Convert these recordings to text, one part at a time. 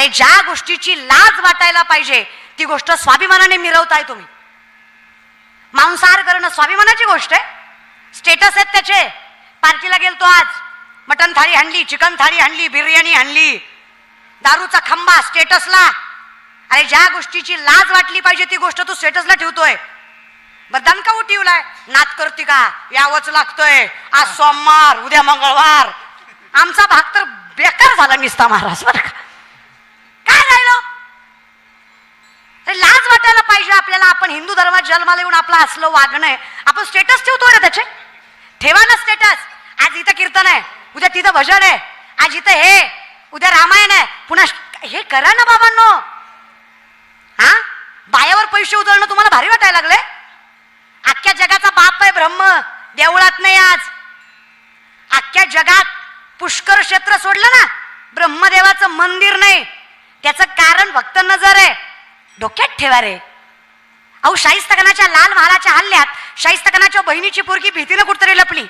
अरे ज्या गोष्टीची लाज वाटायला पाहिजे ती गोष्ट स्वाभिमानाने मिरवताय तुम्ही. मांसाहार करणं स्वाभिमानाची गोष्ट आहे. स्टेटस आहेत त्याचे. पार्टीला गेलतो आज, मटन थाळी आणली, चिकन थाळी आणली, बिर्याणी आणली, दारूचा खंबा स्टेटसला. अरे ज्या गोष्टीची लाज वाटली पाहिजे ती गोष्ट तू स्टेटसला ठेवतोय. बरं का ठेवलाय, नात करते का, यावंच लागतोय, आज सोमवार उद्या मंगळवार. आमचा भाग तर बेकार झाला निसता महाराज. बरं का काय राहिलं. लाज वाटायला पाहिजे आपल्याला. आपण हिंदू धर्मात जन्माला येऊन आपलं असलं वागणं आहे, आपण स्टेटस ठेवतोय ना त्याचे. ठेवा ना स्टेटस. आज इथं कीर्तन आहे, उद्या तिथं भजन आहे, आज इथं हे, उद्या रामायण आहे, पुन्हा हे करा ना बाबांनो. हा बायावर पैसे उधळणं तुम्हाला भारी वाटायला लागले. अख्ख्या जगाचा बाप आहे ब्रह्म, देवळात नाही आज. अख्ख्या जगात पुष्कर क्षेत्र सोडलं ना, ब्रह्मदेवाचं मंदिर नाही. त्याचं कारण फक्त नजर आहे. डोक्यात ठेवा रे. अहो शाहिस्तेखानाच्या लाल महालाच्या हल्ल्यात शाहिस्तेखानाच्या बहिणीची पोरगी भीतीनं कुठतरी लपली.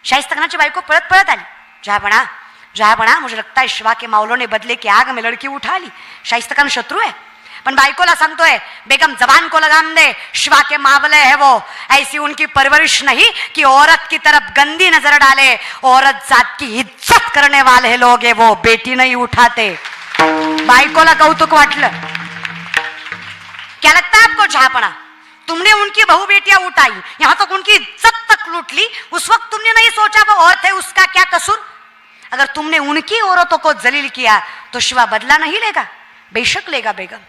शाहिस्तेखानाची बायको पळत पळत आली. जहाँ बना मुझे लगता है शिवा के मावलों ने बदले की आग में लड़की उठा ली. शाहिस्तेखान शत्रू है, पण बायकोला सांगतोय बेगम जबान को लगाम दे, शिवा के मावले है वो. ऐसी उनकी परवरिश नहीं कि औरत की तरफ गंदी नजर डाले. औरत जात की इज्जत करने वाले लोग है वो, बेटी नहीं उठाते. बायकोला कौतुक वाटलं. क्या लगता है आपको जहाँपना, तुमने उनकी बहू बेटियां उठाई, यहां तक उनकी इज्जत तक लूट ली. उस वक्त तुमने नहीं सोचा वो औरत है, उसका क्या कसूर. अगर तुमने उनकी औरतों को जलील किया तो शिवा बदला नहीं लेगा. बेशक लेगा बेगम,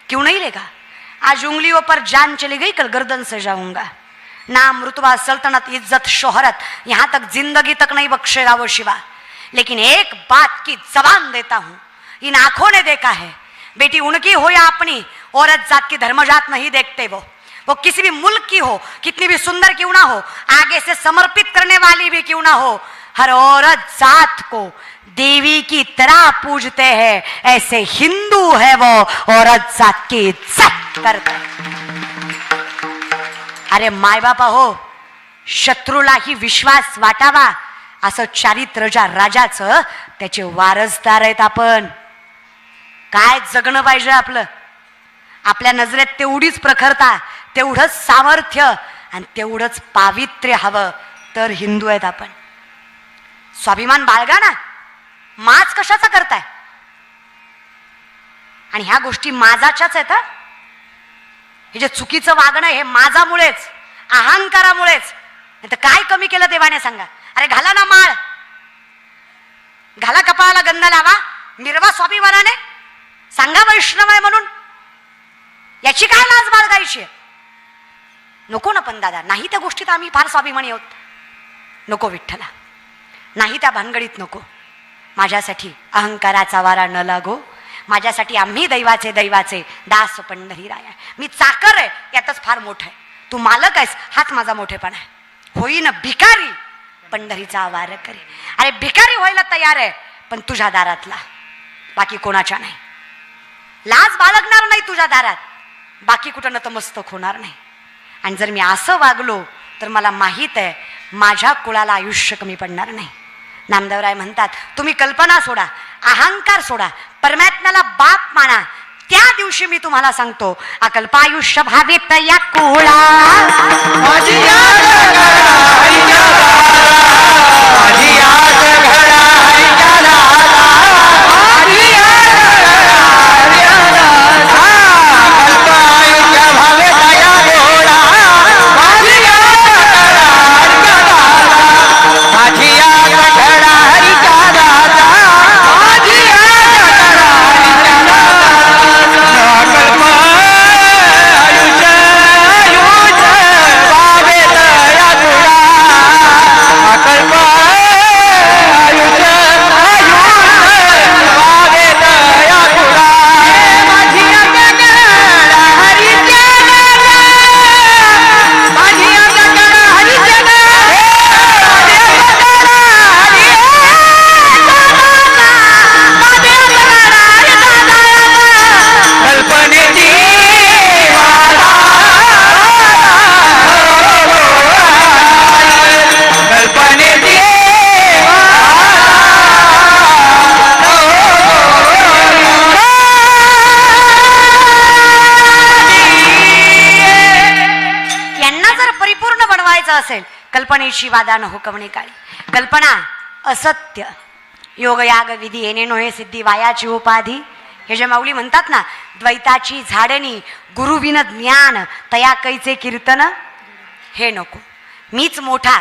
क्यों नहीं लेगा. आज उंगलियों पर जान चली गई, कल गर्दन से जाऊंगा. नाम रुतबा सल्तनत इज्जत शोहरत यहां तक जिंदगी तक नहीं बख्शेगा वो शिवा. लेकिन एक बात की जबान देता हूं, इन आंखों ने देखा है, बेटी उनकी हो या अपनी, औरत जात की धर्मजात नहीं देखते. वो किसी भी मुल्क की हो, कितनी भी सुंदर क्यों ना हो, आगे से समर्पित करने वाली भी क्यों ना हो, हर औरत जात को देवी की तरह पूजते हैं. ऐसे हिंदू है वो, औरत जात की इज्जत करते हैं. अरे माय बापा हो, शत्रूलाही विश्वास वाटावा असं चारित्र्य ज्या राजाचं, त्याचे वारसदार आहेत आपण. काय जगणं पाहिजे आपलं. आपल्या नजरेत तेवढीच प्रखरता, तेवढंच सामर्थ्य आणि तेवढंच पावित्र्य हवं तर हिंदू आहेत आपण. स्वाभिमान बाळगा ना. माज कशाचा करताय. आणि ह्या गोष्टी माझाच्याच आहेत. हे जे चुकीचं वागणं हे माझामुळेच, अहंकारामुळेच. तर काय कमी केलं देवाने सांगा. अरे घाला ना माळ, घाला कपाळाला गंध लावा, मिरवा स्वाभिमानाने, सांगा वैष्णव आहे म्हणून. याची काय लाज बाळगायची. नको ना पण दादा, नाही त्या गोष्टीत आम्ही फार स्वाभिमानी आहोत. नको विठ्ठला, नाही त्या भानगडीत नको. माझ्यासाठी अहंकाराचा वारा न लागो. माझ्यासाठी आम्ही दैवाचे दास पंढरीराया. मी चाकर आहे यातच फार मोठं आहे. तू मालक आहेस हाच माझा मोठेपणा आहे. होईन भिकारी पंढरीचा वार करे. अरे भिकारी व्हायला तयार आहे पण तुझ्या दारातला, बाकी कोणाच्या नाही. लाज बाळगणार नाही तुझ्या दारात, बाकी कुठं नतमस्तक होणार नाही. आणि जर मी असं वागलो तर मला माहीत आहे माझ्या कुळाला आयुष्य कमी पडणार नाही. नामदेवराय म्हणतात तुम्ही कल्पना सोडा, अहंकार सोडा, परमात्म्याला बाप माना. त्या दिवशी मी तुम्हाला सांगतो अकल्पायुष्य भावित या कुळा. कसं असेल? कल्पनेची वादान हुकमणे काळी. कल्पना असत्य, योग याग विधी येणे नोहे सिद्धी वायाची उपाधी. हे जे माऊली म्हणतात ना, द्वैताची झाडणी गुरुविन ज्ञान तया कैचे कीर्तन. हे नको, मीच मोठा,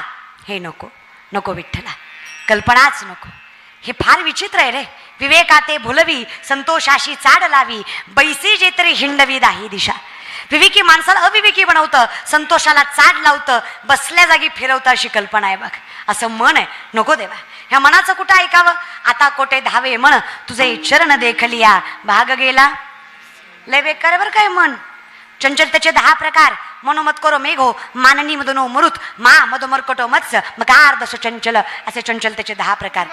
हे नको, नको विठ्ठला, कल्पनाच नको. हे फार विचित्र आहे रे. विवेकाते भुलवी संतोषाशी चाड लावी बैसी जे तरी हिंडवी दाही दिशा. विवेकी माणसाला अविवेकी बनवतं, संतोषाला चाड लावतं, बसल्या जागी फिरवतं, अशी कल्पना आहे बघ. असं मन आहे. नको देवा, ह्या मनाचं कुठं ऐकावं? आता कोठे धावे म्हण तुझे चरण देखलिया भाग गेला. लय बेकार बरं काय मन. चंचलतेचे 10 प्रकार. मनोमत करो मेघो माननी मदनो मरुत मा मदो मरकटो मत्स्य मकार दश चंचल. असे चंचलतेचे 10 प्रकार.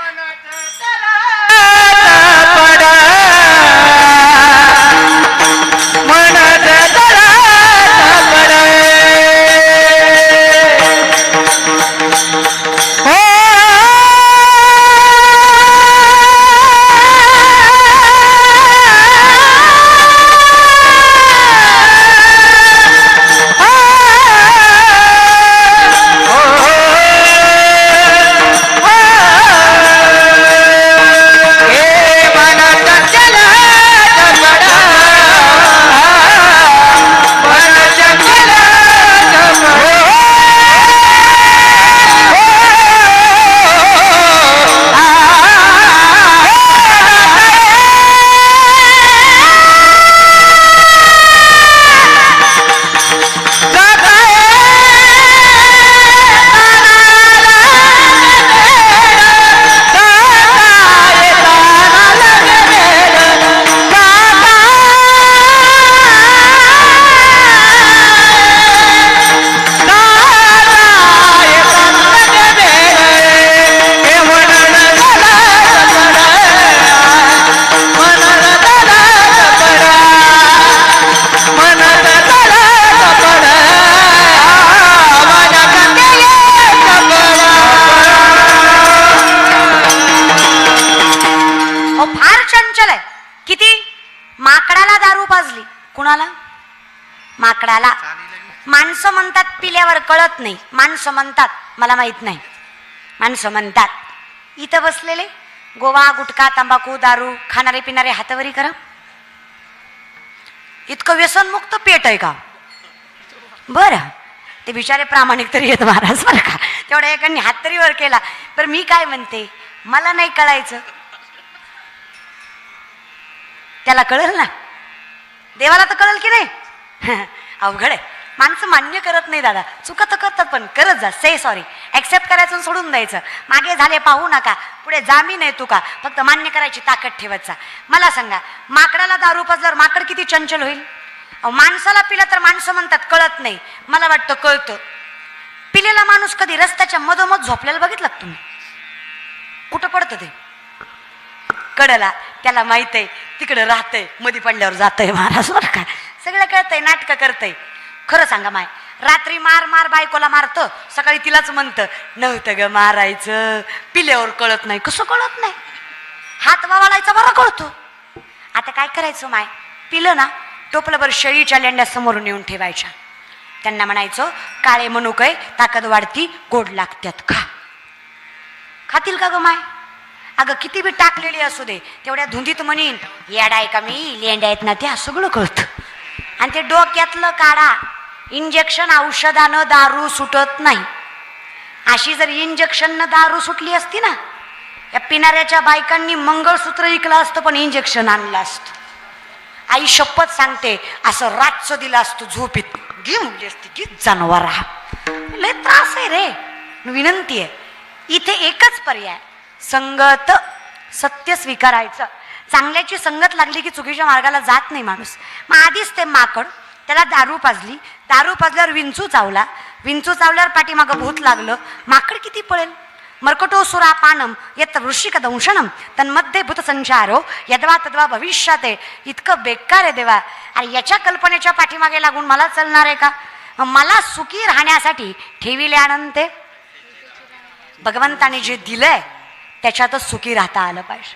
माकडाला. माणसं म्हणतात पिल्यावर कळत नाही. माणसं म्हणतात मला माहित नाही. माणसं म्हणतात. इथं बसलेले गोवा गुटखा तंबाखू दारू खाणारे पिणारे हातवरी करा. इतकं व्यसनमुक्त पेट आहे का? बरं, ते बिचारे प्रामाणिक तरी येत महाराज बरं का. तेवढ्या एकांनी हात तरी वर केला. तर मी काय म्हणते, मला नाही कळायचं, त्याला कळेल ना. देवाला तर कळेल की नाही. अवघड आहे. माणसं मान्य करत नाही दादा. चुका तर करतात पण करत जा. से सॉरी, ॲक्सेप्ट करायचं सोडून द्यायचं. मागे झाले पाहू नका, पुढे जामी नाही तुका. फक्त मान्य करायची ताकद ठेवायचा. मला सांगा, माकडाला दारू पाजल्यावर माकड किती चंचल होईल? माणसाला पिलं तर माणसं म्हणतात कळत नाही. मला वाटतं कळतं. पिलेला माणूस कधी रस्त्याच्या मधोमध झोपलेला बघितलं तुम्ही? कुठं पडतं ते? कडला. त्याला माहित आहे तिकडे राहतंय, मधी पडल्यावर जातंय महाराज बरं का. सगळं कळतंय, नाटकं करतंय. खरं सांगा माय, रात्री मार मार बायकोला मारतं, सकाळी तिलाच म्हणतं नव्हतं ग मारायचं. पिल्यावर कळत नाही. कसं कळत नाही? हात वावाळायचा बरा कळतो. आता काय करायचं माय, पिलं ना टोपलभर शेळीच्या लेंड्या समोरून येऊन ठेवायच्या. त्यांना म्हणायचं काळे मनुके ताकद वाढती गोड लागत्यात खा. खातील का ग माय? अगं किती बी टाकलेली असू दे, तेवढ्या धुंदीत म्हणीन येडा आहे का मी, लेंड्या आहेत ना त्या, सगळं कळतं. आणि ते डोक्यातलं काढा. इंजेक्शन औषधानं दारू सुटत नाही. अशी जर इंजेक्शननं दारू सुटली असती ना, या पिणाऱ्याच्या बायकांनी मंगळसूत्र ऐकलं असतं पण इंजेक्शन आणलं असतं. आई शपथ सांगते, असं रातचं दिलं असतं झोपीत, घे म्हणली असती घे जनावरा. लय त्रास आहे रे. विनंती आहे, इथे एकच पर्याय, संगत, सत्य स्वीकारायचं. चांगल्याची संगत लागली की चुकीच्या मार्गाला जात नाही माणूस. मग आधीच ते माकड, त्याला दारू पाजली, दारू पाजल्यावर विंचू चावला, विंचू चावल्यावर पाठीमागं भूत लागलं. माकड किती पळेल? मर्कटो सुरा पानम यत वृश्चिक दंशनम तन्मध्ये भूत संचारो यद्वा तद्वा भविष्यात. इतकं बेकार आहे देवा. अरे याच्या कल्पनेच्या पाठीमागे लागून मला चालणार आहे का? मला सुखी राहण्यासाठी ठेविले आनंद. भगवंताने जे दिलंय त्याच्यातच सुखी राहता आलं पाहिजे.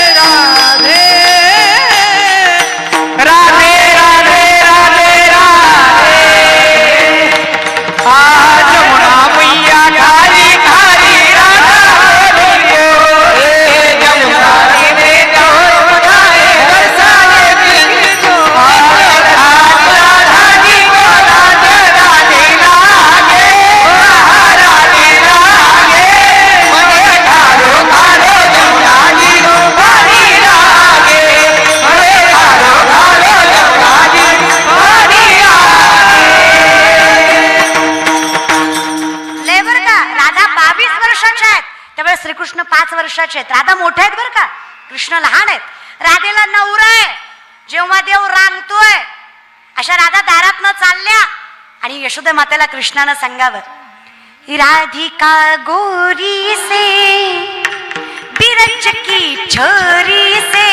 5 वर्षाचे आहेत. राधा मोठ्या आहेत बरं का, कृष्ण लहान आहेत. राधेला नवरा आहे. जेव्हा देव रांगतोय अशा राधा दारात न चालल्या आणि यशोदा मातेला कृष्णानं सांगावं, राधिका गोरी से बिरज की छोरी से